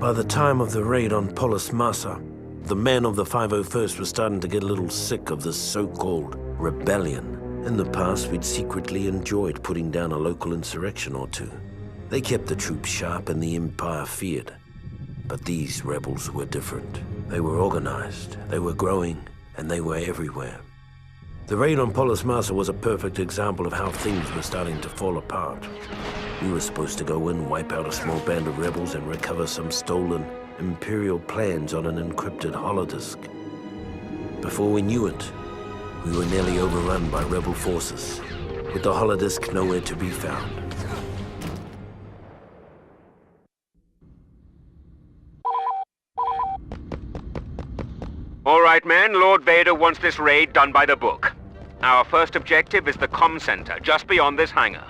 By the time of the raid on Polis Massa, the men of the 501st were starting to get a little sick of this so-called rebellion. In the past, we'd secretly enjoyed putting down a local insurrection or two. They kept the troops sharp and the Empire feared. But these rebels were different. They were organized, they were growing, and they were everywhere. The raid on Polis Massa was a perfect example of how things were starting to fall apart. We were supposed to go in, wipe out a small band of rebels, and recover some stolen Imperial plans on an encrypted holodisk. Before we knew it, we were nearly overrun by rebel forces, with the holodisk nowhere to be found. All right, men, Lord Vader wants this raid done by the book. Our first objective is the comm center, just beyond this hangar.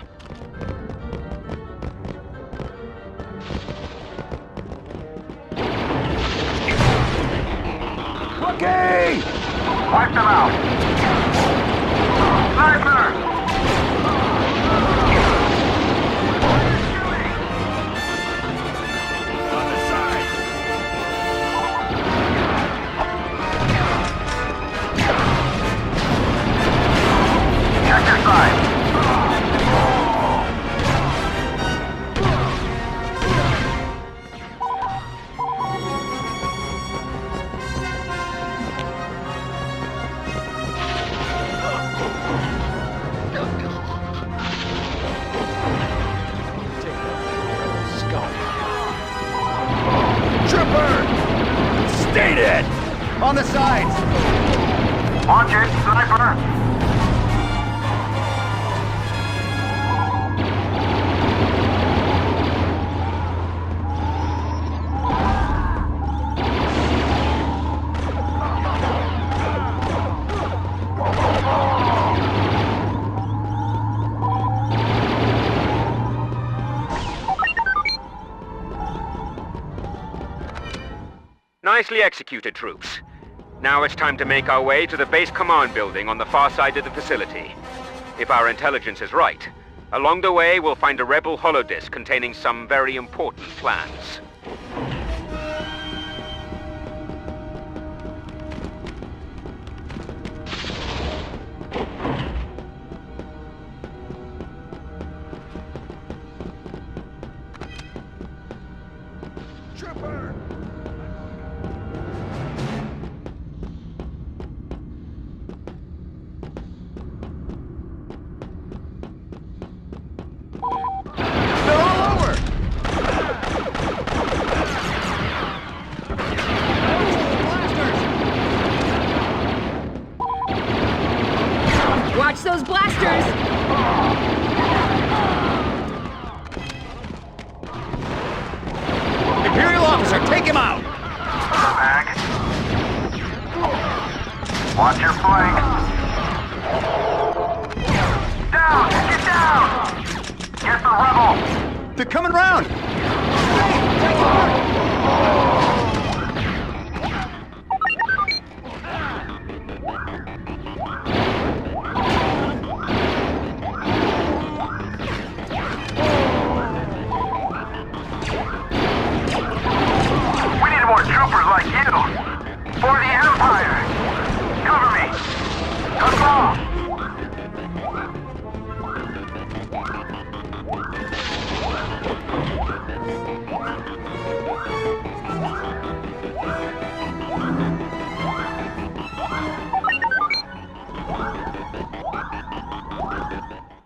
Okay! Wipe them out! Sniper! On the side! Check your side! Stay dead! On the sides! Watch it, sniper! Nicely executed, troops. Now it's time to make our way to the base command building on the far side of the facility. If our intelligence is right, along the way we'll find a rebel holodisk containing some very important plans. Trooper! Watch those blasters! Imperial officer, take him out! Back. Watch your flank. Down! Get down! Get the rebel! They're coming round! We need more troopers like you! For the Empire! Cover me! Cut them off!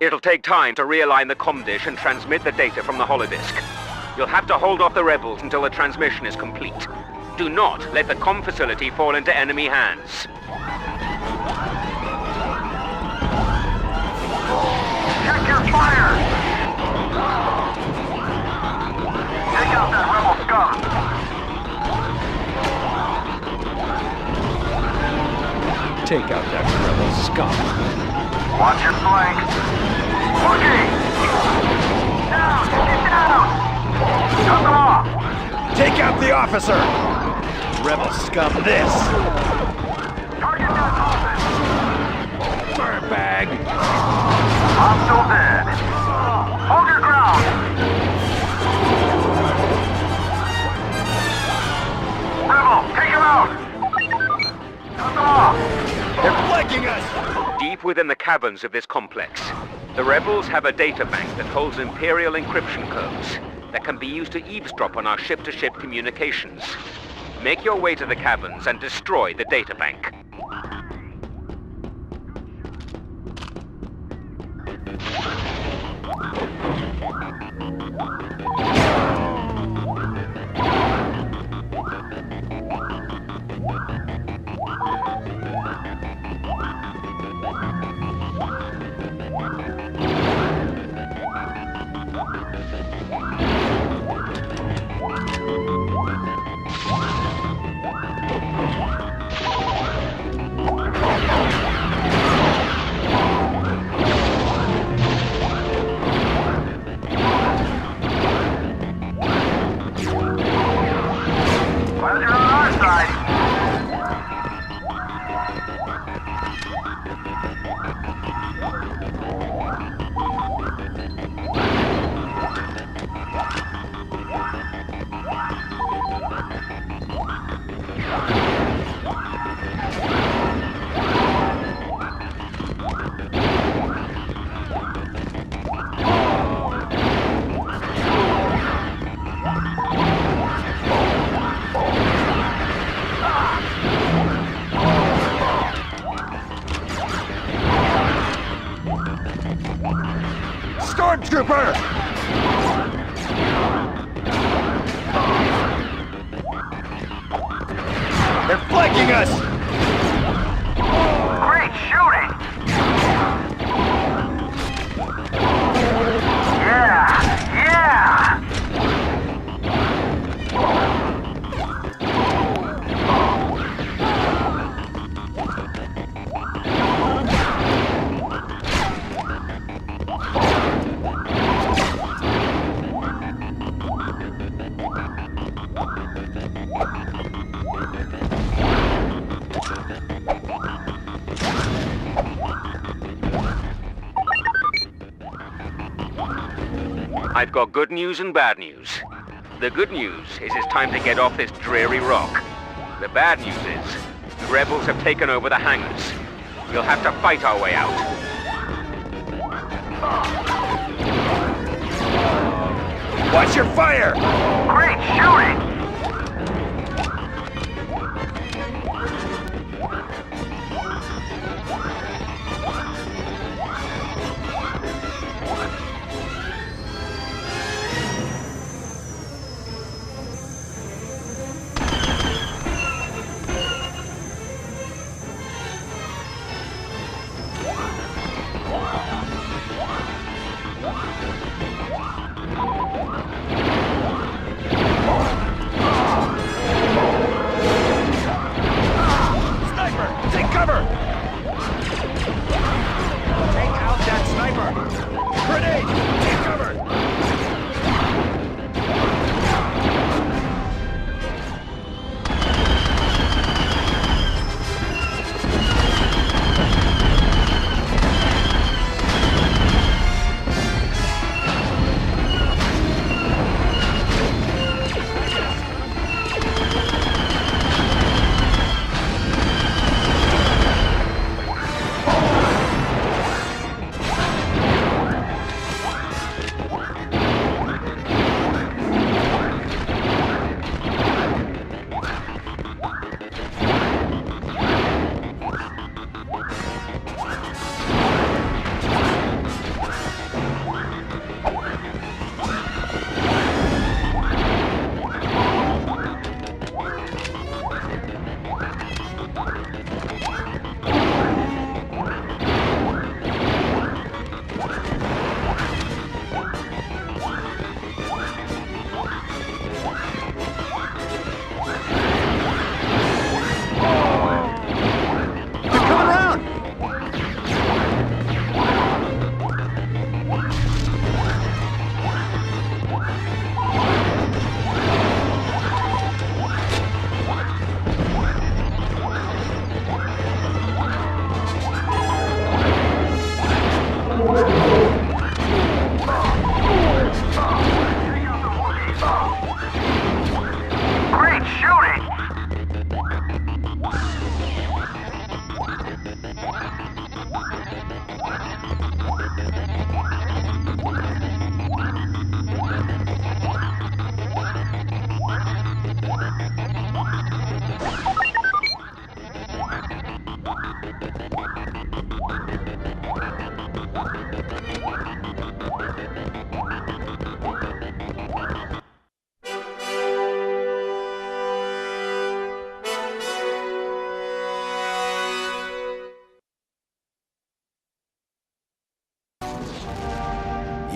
It'll take time to realign the comm dish and transmit the data from the holodisk. You'll have to hold off the rebels until the transmission is complete. Do not let the comm facility fall into enemy hands. Check your fire! Take out that rebel scum! Take out that rebel scum. Watch your flank! Okay! Down! Get down! Cut them off! Take out the officer! Rebel scum this! Target that office! Dirtbag! Hostile dead! Hold your ground! deep within the caverns of this complex, the rebels have a data bank that holds Imperial encryption codes that can be used to eavesdrop on our ship-to-ship communications. Make your way to the caverns and destroy the data bank. Well, you're on our side. Stormtrooper! They're flanking us! Great shooting! Yeah! Yeah! I've got good news and bad news. The good news is it's time to get off this dreary rock. The bad news is the rebels have taken over the hangars. We'll have to fight our way out. Watch your fire! Great shooting!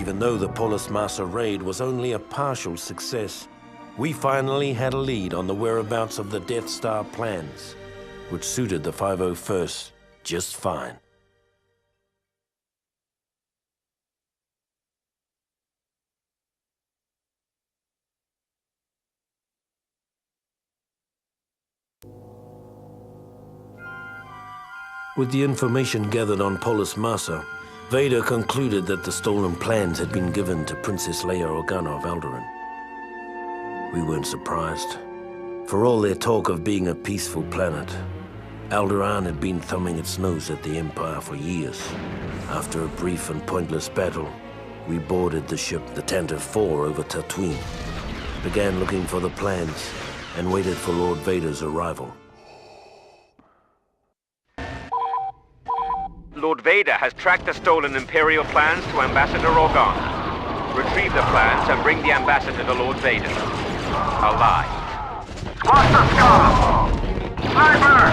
Even though the Polis Massa raid was only a partial success, we finally had a lead on the whereabouts of the Death Star plans, which suited the 501st just fine. With the information gathered on Polis Massa, Vader concluded that the stolen plans had been given to Princess Leia Organa of Alderaan. We weren't surprised. For all their talk of being a peaceful planet, Alderaan had been thumbing its nose at the Empire for years. After a brief and pointless battle, we boarded the ship, the Tantive 4, over Tatooine, began looking for the plans, and waited for Lord Vader's arrival. Lord Vader has tracked the stolen Imperial plans to Ambassador Organa. Retrieve the plans and bring the Ambassador to Lord Vader. Alive. Watch the scum! Sniper!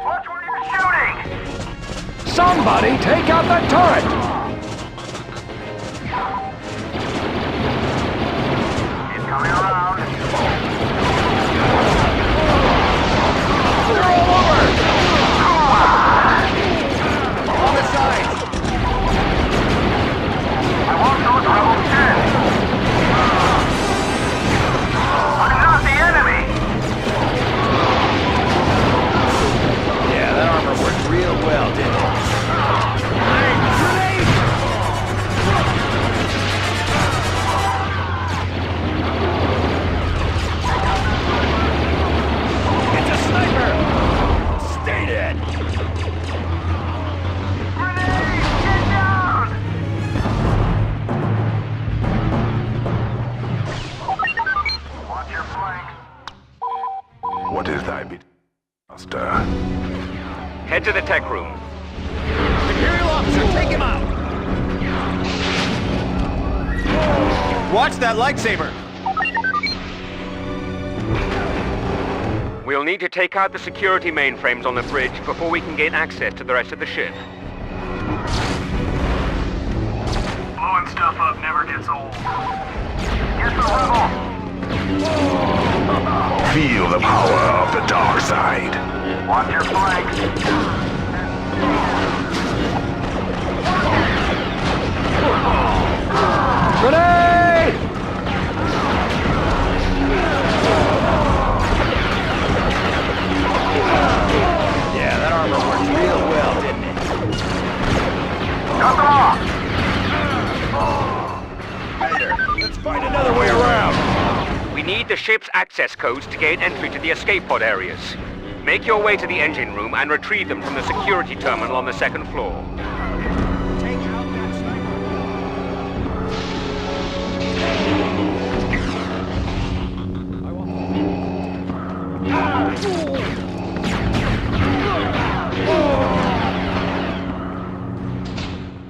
Watch where you're shooting! Somebody take out the turret! He's coming around. They're all over! On the sides! I want those rebels dead! I'm not the enemy! Yeah, that armor worked real well, didn't it? It's a sniper! Stay dead! Grenade! Get down! Watch your flank. What is thy bid, master? Head to the tech room. Imperial officer, take him out! Watch that lightsaber! We'll need to take out the security mainframes on the bridge before we can gain access to the rest of the ship. Blowing stuff up never gets old. Get the rebel! Feel the power of the dark side. Watch your flank. Grenade! Yeah, that armor worked real well, didn't it? Cut them off! Vader, let's find another way around! We need the ship's access codes to gain entry to the escape pod areas. Make your way to the engine room and retrieve them from the security terminal on the second floor. Take out that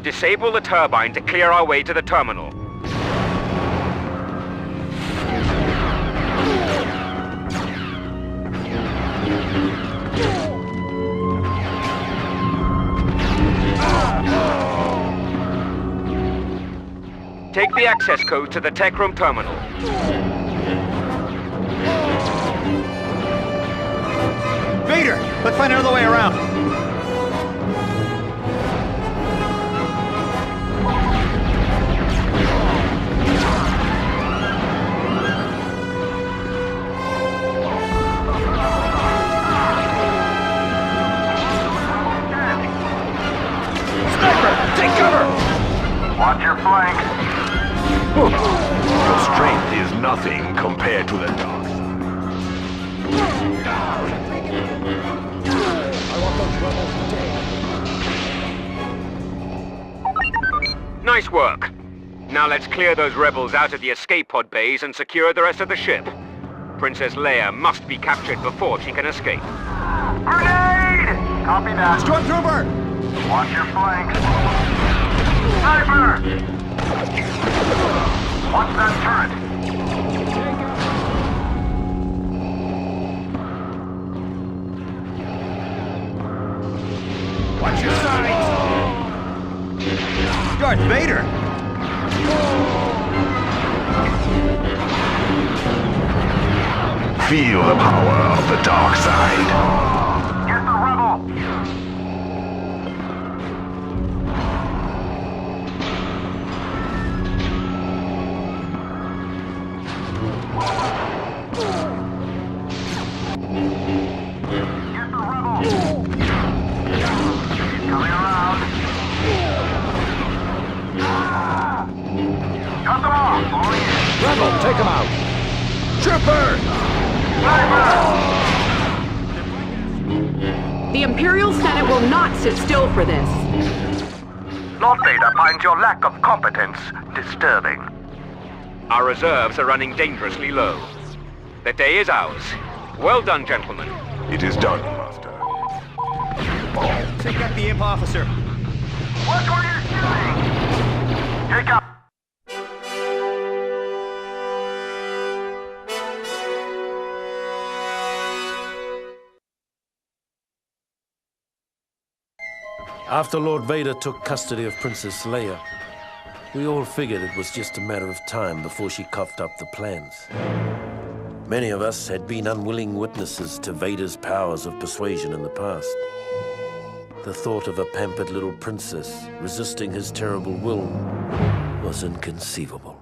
Disable the turbine to clear our way to the terminal. Take the access code to the tech room terminal. Vader, let's find another way around. Sniper, take cover! Watch your flank. Your strength is nothing compared to the dark side. Nice work. Now let's clear those rebels out of the escape pod bays and secure the rest of the ship. Princess Leia must be captured before she can escape. Grenade! Copy that. Stormtrooper! Watch your flank. Sniper! Watch that turret. Watch your sides! Darth Vader! Feel the power of the dark side. Get the rebel! Get the rebel! Coming around. Cut them off! All in. Rebel, take him out! Trooper! The Imperial Senate will not sit still for this. Lord Vader finds your lack of competence disturbing. Our reserves are running dangerously low. The day is ours. Well done, gentlemen. It is done, Master. Take out the imp officer. Watch where you're shooting! Take out! After Lord Vader took custody of Princess Leia, we all figured it was just a matter of time before she coughed up the plans. Many of us had been unwilling witnesses to Vader's powers of persuasion in the past. The thought of a pampered little princess resisting his terrible will was inconceivable.